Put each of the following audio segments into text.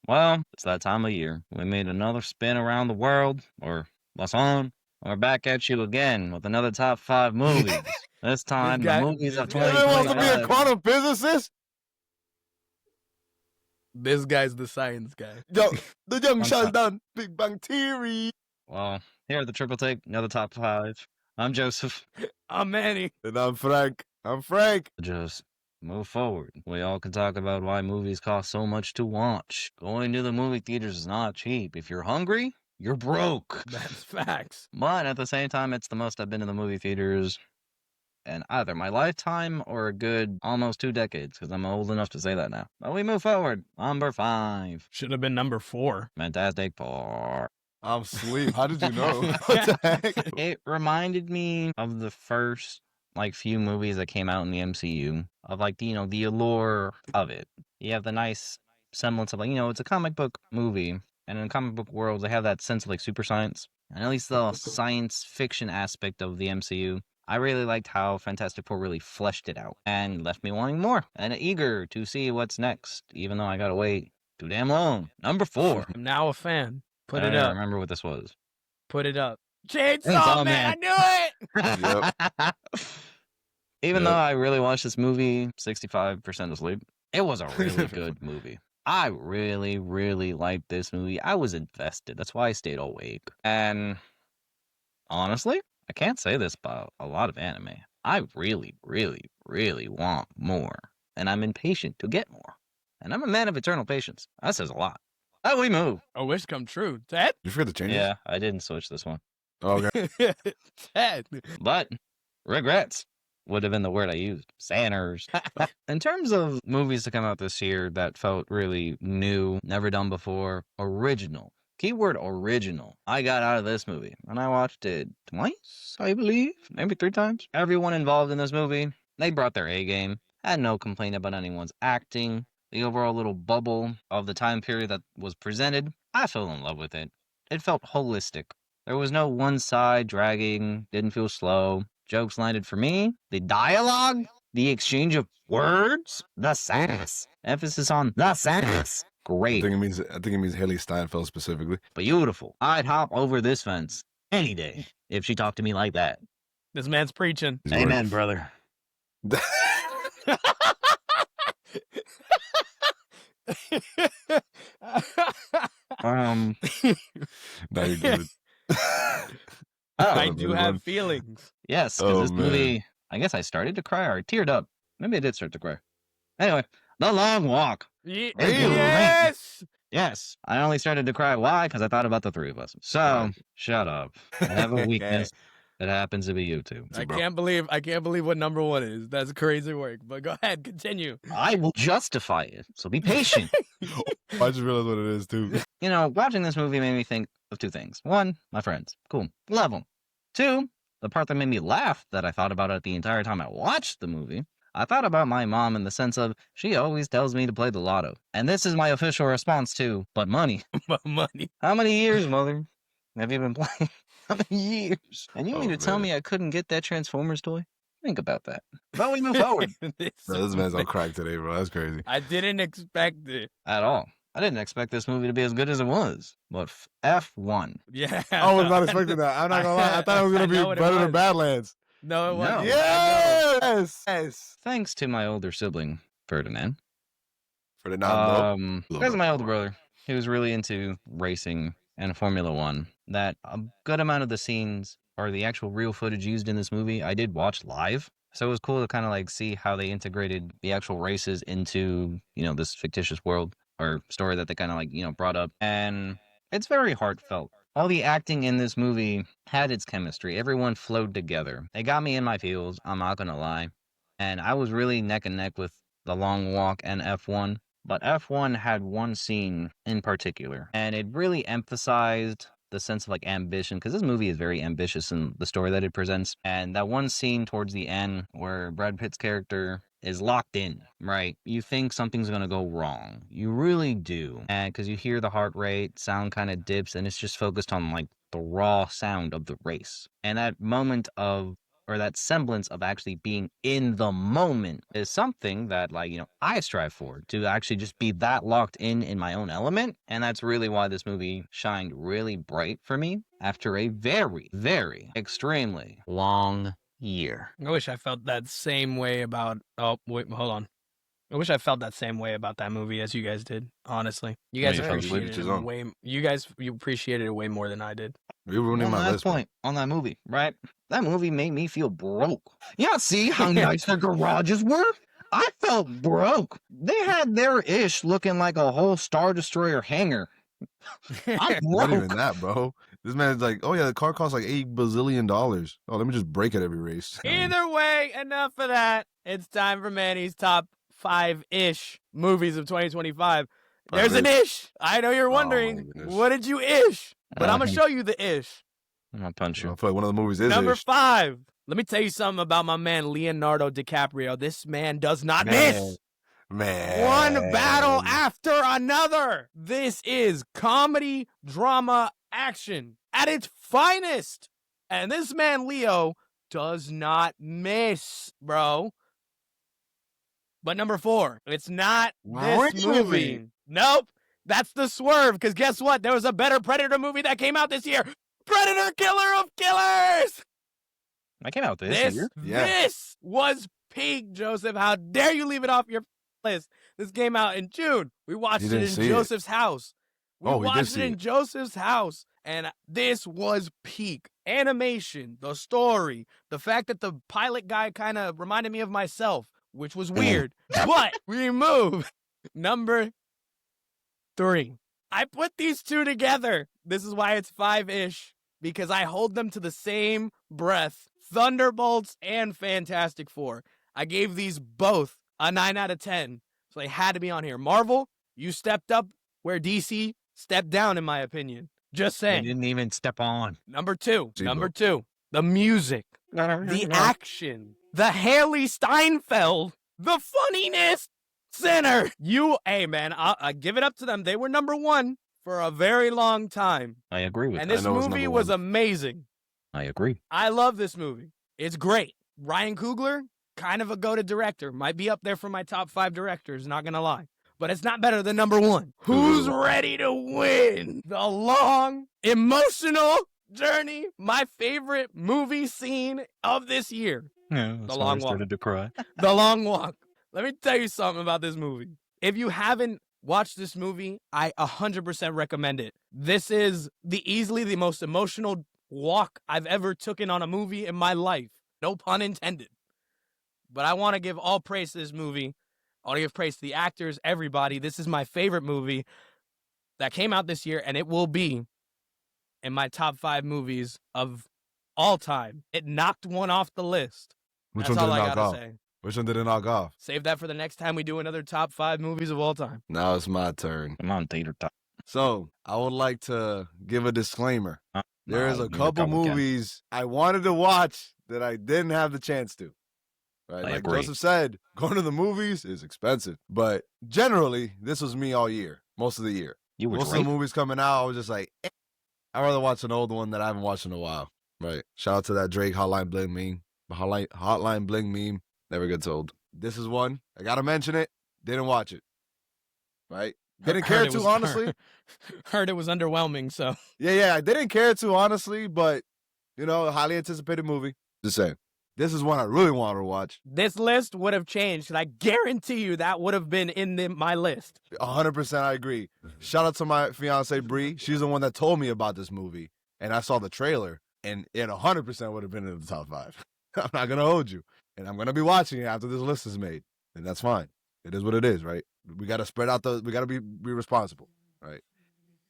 Well, it's that time of year. We made another spin around the world, or what's on. We're back at you again with another top 5 movies. This time, the movies of Anyone wants to be a 2025. quantum physicist? This guy's the science guy. Yo, the young I'm Sheldon, Big Bang Theory. Well, here at the Triple Take, another top 5. I'm Joseph. I'm Manny. And I'm Frank. I'm Frank. Just move forward. We all can talk about why movies cost so much to watch. Going to the movie theaters is not cheap. If you're hungry, you're broke. That's facts. But at the same time, it's the most I've been in the movie theaters in either my lifetime or a good almost 2 decades, because I'm old enough to say that now. But we move forward. Number 5. Should have been number 4. Fantastic Four. I'm asleep. How did you know? What the heck? It reminded me of the first few movies that came out in the MCU, of the allure of it. You have the nice semblance of it's a comic book movie, and in comic book worlds they have that sense of super science, and at least the science fiction aspect of the MCU. I really liked how Fantastic Four really fleshed it out and left me wanting more and eager to see what's next, even though I gotta wait too damn long. Number 4. I'm now a fan. Put I it don't up. remember what this was. Put it up. Chainsaw Chainsaw Man. I knew it. Even though I really watched this movie 65% asleep, it was a really good movie. I really, really liked this movie. I was invested. That's why I stayed awake. And honestly, I can't say this about a lot of anime. I really, really, really want more. And I'm impatient to get more. And I'm a man of eternal patience. That says a lot. How we move? A wish come true. Ted? You forgot to change it? Yeah, I didn't switch this one. Okay. Ted. But regrets would have been the word I used. Sanners. In terms of movies to come out this year that felt really new, never done before, original. Keyword original. I got out of this movie, and I watched it twice, I believe, maybe 3 times. Everyone involved in this movie, they brought their A game. Had no complaint about anyone's acting. The overall little bubble of the time period that was presented, I fell in love with it. It felt holistic. There was no one side dragging, didn't feel slow. Jokes landed for me. The dialogue, the exchange of words, the sass. Emphasis on the sass. Great. I think it means Haley Steinfeld specifically. Beautiful. I'd hop over this fence any day if she talked to me like that. This man's preaching. He's Amen, brother. Now you're good. I do have feelings. Yes, because Oh, this man. movie, I guess I started to cry or I teared up. Maybe I did start to cry. Anyway, The Long Walk. Yes. Yes, I only started to cry. Why? Because I thought about the 3 of us. So, shut up. I have a weakness. It happens to be you two. I can't believe what number 1 is. That's crazy work. But go ahead, continue. I will justify it, so be patient. I just realized what it is too. Watching this movie made me think of 2 things. 1, my friends. Cool. Love them. 2, the part that made me laugh that I thought about it the entire time I watched the movie. I thought about my mom in the sense of she always tells me to play the lotto. And this is my official response to, but money. But money. How many years, mother, have you been playing? How many years? And you mean to tell me I couldn't get that Transformers toy? Think about that. But we move forward. This man's on crack today, bro. That's crazy. I didn't expect it. At all. I didn't expect this movie to be as good as it was. But F1. Yeah. I was not expecting that. I'm not gonna lie. I thought it was gonna I be know what it better than was. Badlands. No, it wasn't. No. Yes. Thanks to my older sibling, Ferdinand. For the bro. Because of my older brother. He was really into racing and Formula One. That a good amount of the scenes or the actual real footage used in this movie, I did watch live. So it was cool to kind of see how they integrated the actual races into, this fictitious world or story that they kind of brought up. And it's very heartfelt. All the acting in this movie had its chemistry. Everyone flowed together. It got me in my feels, I'm not going to lie. And I was really neck and neck with The Long Walk and F1. But F1 had one scene in particular, and it really emphasized the sense of ambition, because this movie is very ambitious in the story that it presents. And that one scene towards the end where Brad Pitt's character is locked in, right? You think something's going to go wrong. You really do. And because you hear the heart rate, sound kind of dips, and it's just focused on the raw sound of the race. And that moment of or that semblance of actually being in the moment is something that, like, I strive for, to actually just be that locked in my own element. And that's really why this movie shined really bright for me after a very, very extremely long year. I wish I felt that same way about. Oh, wait, hold on. I wish I felt that same way about that movie as you guys did. Honestly, you guys Yeah, appreciated each it his own. way. You appreciated it way more than I did. You're ruining On my that list, bro. point, on that movie, right? That movie made me feel broke. Yeah, see how nice their garages were? I felt broke. They had their ish looking like a whole Star Destroyer hangar. I'm Not even broke. that, bro. This man's like, oh yeah, the car costs like $8 bazillion. Oh, let me just break it every race. Either way, enough of that. It's time for Manny's top 5-ish movies of 2025. There's an ish. I know you're Oh, my wondering, goodness. what did you ish? But I'm going to show you the ish. I'm gonna punch I you. feel like one of the movies is Number ish. 5. Let me tell you something about my man Leonardo DiCaprio. This man does not miss. Man. One battle after another. This is comedy, drama, action at its finest. And this man, Leo, does not miss, bro. But number 4, it's not this Really? movie. Nope. That's the swerve, because guess what? There was a better Predator movie that came out this year. Predator Killer of Killers! I came out this year. Yeah. This was peak, Joseph. How dare you leave it off your list? This came out in June. We watched You it didn't in see it. Joseph's house. We Oh, we did watched see it in it. Joseph's house. And this was peak. Animation, the story, the fact that the pilot guy kind of reminded me of myself, which was weird. But we move. Number 3. I put these two together. This is why it's 5-ish, because I hold them to the same breath. Thunderbolts and Fantastic Four. I gave these both a 9 out of 10. So they had to be on here. Marvel, you stepped up where DC stepped down, in my opinion. Just They saying. didn't even step on. Number 2. Zebo. Number 2. The music. The action. The Haley Steinfeld. The funniness. Sinner. Hey, man, I give it up to them. They were number 1 for a very long time. I agree with And that. this know it's movie number was 1. amazing. I agree. I love this movie. It's great. Ryan Coogler, kind of a go-to director. Might be up there for my top 5 directors, not going to lie. But it's not better than number 1. Who's ready to win? The long, emotional journey. My favorite movie scene of this year. Yeah, The that's why Long I Walk. started to cry. The Long Walk. Let me tell you something about this movie. If you haven't watched this movie, I 100% recommend it. This is easily the most emotional walk I've ever taken on a movie in my life. No pun intended. But I want to give all praise to this movie. I want to give praise to the actors, everybody. This is my favorite movie that came out this year, and it will be in my top 5 movies of all time. It knocked one off the list. Which That's one all did it I knock gotta off? say. Which one did it knock off? Save that for the next time we do another top 5 movies of all time. Now it's my turn. Come on, Tater Tot. So I would like to give a disclaimer. There is No, a you couple come again. movies I wanted to watch that I didn't have the chance to. Right? I Like agree. Joseph said, going to the movies is expensive. But generally, this was me all year, most of the year. You were Most of Drake. the movies coming out, I was just like, I'd rather watch an old one that I haven't watched in a while. Right. Shout out to that Drake Hotline Bling meme. Hotline Bling meme never gets old. This is one. I gotta mention it. Didn't watch it. Right? Didn't care to, honestly. Heard it was underwhelming, so. Yeah, I didn't care to, honestly, but, a highly anticipated movie. Just saying. This is one I really wanted to watch. This list would have changed, and I guarantee you that would have been in my list. 100% I agree. Shout out to my fiance Bree. She's the one that told me about this movie, and I saw the trailer, and it 100% would have been in the top 5. I'm not going to hold you. And I'm going to be watching it after this list is made, and that's fine. It is what it is, right? We got to spread out we got to be responsible, right?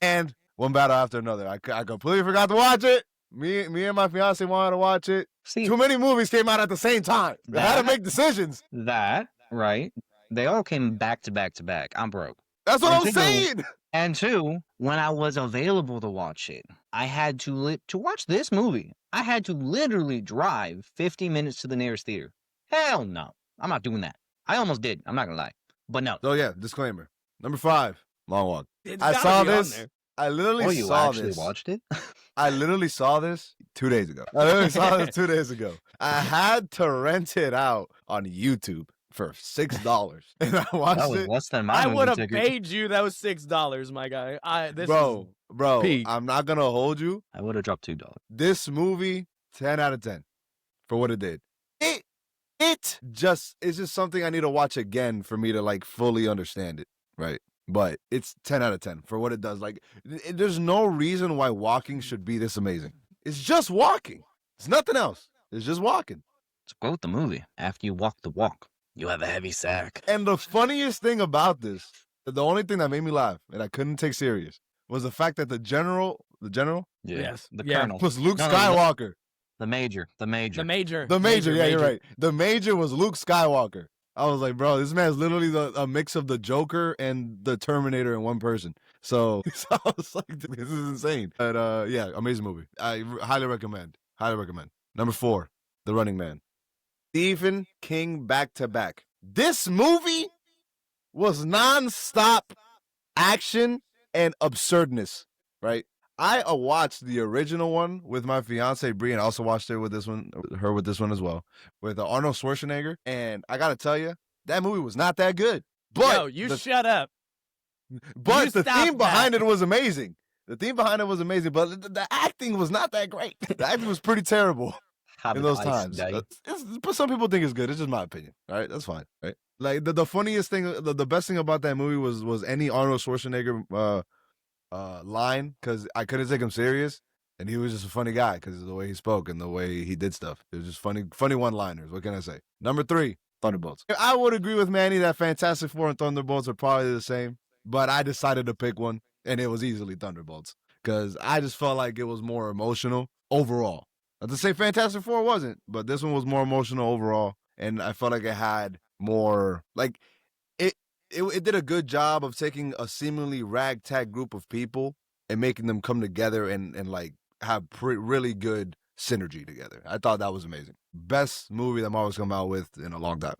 And one battle after another. I completely forgot to watch it. Me and my fiance wanted to watch it. See, Too many movies came out at the same time. They had to make decisions. that, right? They all came back to back to back. I'm broke. That's what And I'm two, saying. And 2, when I was available to watch it, I had to watch this movie. I had to literally drive 50 minutes to the nearest theater. Hell no. I'm not doing that. I almost did. I'm not going to lie. But no. So yeah, disclaimer. Number 5, Long Walk. It's I gotta saw be on this. there. I literally Oh, you saw actually this. watched it? I literally saw this 2 days ago. I literally saw this 2 days ago. I had to rent it out on YouTube for $6, and I That watched was it. less than my I movie would have ticket. paid you those $6, my guy. Bro, peak. I'm not gonna hold you. I would have dropped $2. This movie, 10 out of 10 for what it did. It's just something I need to watch again for me to like fully understand it, right? But it's 10 out of 10 for what it does. Like, there's no reason why walking should be this amazing. It's just walking. It's nothing else. It's just walking. To quote the movie, after you walk the walk, you have a heavy sack. And the funniest thing about this, the only thing that made me laugh and I couldn't take serious, was the fact that the general Yeah. Yes. The Yeah. colonel. was Luke No, Skywalker. The major. The major. The major, yeah, you're right. The major was Luke Skywalker. I was like, bro, this man's literally a mix of the Joker and the Terminator in one person. So I was like, this is insane. But yeah, amazing movie. I highly recommend. Highly recommend. Number 4, The Running Man. Stephen King back to back. This movie was nonstop action and absurdness, right? I watched the original one with my fiance Bree, and I also watched her with this one as well, with Arnold Schwarzenegger. And I gotta tell you, that movie was not that good. But Yo, you shut up. but you the stop theme behind it was amazing. The theme behind it was amazing, but the acting was not that great. The acting was pretty terrible How in did those ice times. die? But some people think it's good. It's just my opinion. All right, that's fine. Right? Like the funniest thing, the best thing about that movie was any Arnold Schwarzenegger line, because I couldn't take him serious, and he was just a funny guy because of the way he spoke and the way he did stuff. It was just funny one-liners. What can I say? Number 3, Thunderbolts. I would agree with Manny that Fantastic Four and Thunderbolts are probably the same, but I decided to pick one, and it was easily Thunderbolts because I just felt like it was more emotional overall. Not to say Fantastic Four wasn't, but this one was more emotional overall, and I felt like it had more like it did a good job of taking a seemingly ragtag group of people and making them come together and like have really good synergy together. I thought that was amazing. Best movie that Marvel's come out with in a long time.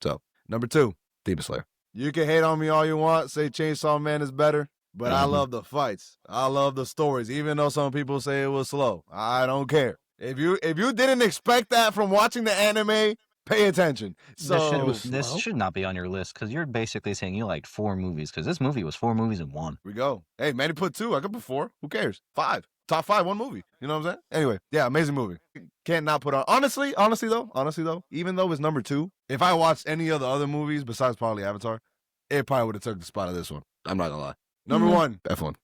So, number 2, Demon Slayer. You can hate on me all you want, say Chainsaw Man is better, but I love the fights. I love the stories, even though some people say it was slow. I don't care. If you didn't expect that from watching the anime, pay attention. So This should not be on your list because you're basically saying you liked 4 movies because this movie was 4 movies in one. we go. Hey, Manny put 2. I could put 4. Who cares? 5. Top 5, one movie. You know what I'm saying? Anyway, yeah, amazing movie. Can't not put on. Honestly though, even though it's number 2, if I watched any of the other movies besides probably Avatar, it probably would have took the spot of this one. I'm not gonna lie. Number 1, F1.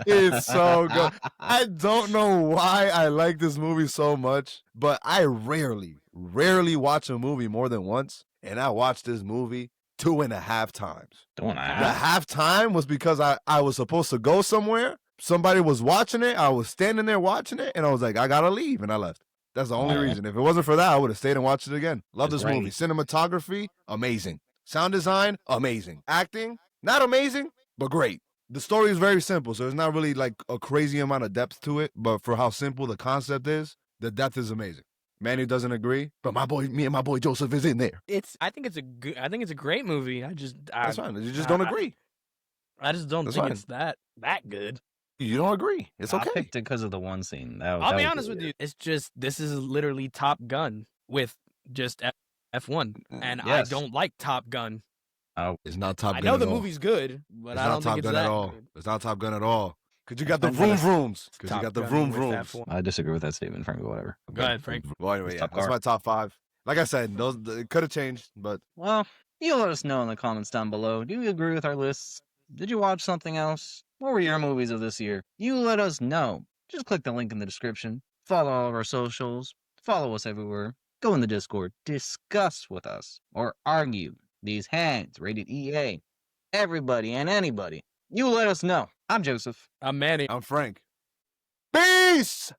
It's so good. I don't know why I like this movie so much, but I rarely watch a movie more than once, and I watched this movie 2.5 times. Don't The I? half time was because I was supposed to go somewhere. Somebody was watching it. I was standing there watching it, and I was like, I gotta leave, and I left. That's the only Oh. reason. If it wasn't for that, I would have stayed and watched it again. Love It's this movie. great. Cinematography, amazing. Sound design, amazing. Acting, not amazing, but great. The story is very simple, so there's not really like a crazy amount of depth to it, but for how simple the concept is, the depth is amazing. Manny doesn't agree, but me and my boy Joseph is in there. I think it's a great movie. That's fine. You just don't agree. I just don't That's think fine. it's that good. You don't agree. It's I okay. picked it because of the one scene. I'll be honest with you. It's just this is literally Top Gun with just F1, and Yes. I don't like Top Gun. It's not Top I Gun know at the all. movie's good, but It's I not don't Top think it's Gun that at all. good. It's not Top Gun at all. Because you got the Top vroom Gun. vrooms. Because you Top got the Gun vroom with vrooms. F1. I disagree with that statement, Frank, but whatever. Go ahead, Frank. Well, anyway, It's yeah, top that's car. my top 5. Like I said, it could have changed, but Well, you let us know in the comments down below. Do you agree with our lists? Did you watch something else? What were your movies of this year? You let us know. Just click the link in the description. Follow all of our socials. Follow us everywhere. Go in the Discord. Discuss with us. Or argue. These hands. Rated EA. Everybody and anybody. You let us know. I'm Joseph. I'm Manny. I'm Frank. Peace!